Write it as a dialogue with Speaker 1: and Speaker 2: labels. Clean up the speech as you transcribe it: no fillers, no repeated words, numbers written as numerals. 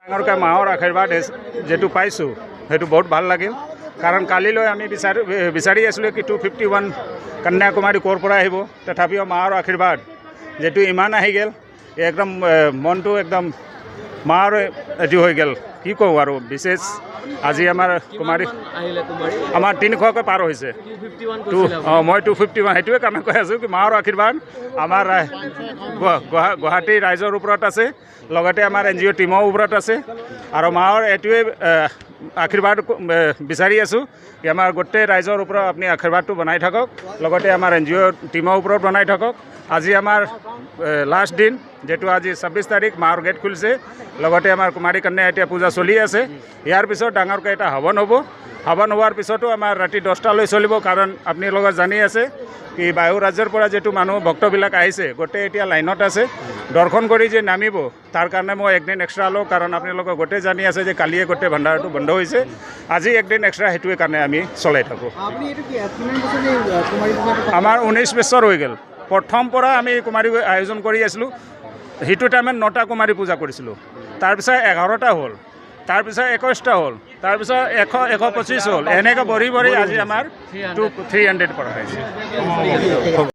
Speaker 1: ডাঙৰকৈ মাহৰ আশীৰ্বাদ যেটো পাইছোঁ সেইটো বহুত ভাল লাগিল কাৰণ কালিলৈ আমি বিচাৰি আছিলোঁ কি 251 কন্যাকুমাৰী ক'ৰ পৰা আহিব তথাপিও মাহৰ আশীৰ্বাদ যেটো ইমান আহি গ'ল একদম মনটো একদম মাৰ এটি হৈ গ'ল কি কওঁ আৰু বিশেষ আজি আমাৰ কুমাৰী আমাৰ 300কৈ পাৰ হৈছে মই 251 সেইটোৱে কাৰণে কৈ আছোঁ কি মাৰ আশীৰ্বাদ আমাৰ গুৱাহাটী ৰাইজৰ ওপৰত আছে লগতে আমাৰ NGO টিমৰ ওপৰত আছে আৰু মাৰ এইটোৱে আশীৰ্বাদ বিচাৰি আছোঁ কি আমাৰ গোটেই ৰাইজৰ ওপৰত আপুনি আশীৰ্বাদটো বনাই থাকক লগতে আমাৰ NGO টিমৰ ওপৰত বনাই থাকক আজি আমাৰ লাষ্ট দিন যেটো আজি 26 তাৰিখ মাৰ গেট খুলিছে লগতে আমাৰ কুমাৰী কন্যা এতিয়া পূজা চলি আছে ইয়াৰ পিছত ডাঙৰকৈ এটা হৱন হ'ব হৱন হোৱাৰ পিছতো আমাৰ ৰাতি 10টালৈ চলিব কাৰণ আপুনি লগত জানি আছে কি বায়ু ৰাজ্যৰ পৰা যেটো মানুহ ভক্তবিলাক আহিছে গোটেই এতিয়া লাইনত আছে দৰ্শন কৰি যে নামিব তাৰ কাৰণে মই একদিন এক্সট্ৰা লওঁ কাৰণ আপোনালোকে গোটেই জানি আছে যে কালিয়ে গোটেই ভাণ্ডাৰটো বন্ধ হৈছে আজি একদিন এক্সট্ৰা সেইটোৱে কাৰণে আমি চলাই থাকোঁ আমাৰ 19 বছৰ হৈ গ'ল প্ৰথম পৰা আমি কুমাৰী আয়োজন কৰি আছিলোঁ সেইটো টাইমত 9টা কুমাৰী পূজা কৰিছিলোঁ তাৰপিছত 11টা হ'ল তাৰপিছত 21টা হ'ল তাৰপিছত 125 হ'ল এনেকৈ বঢ়ি আজি আমাৰ 300 কৰা হৈছে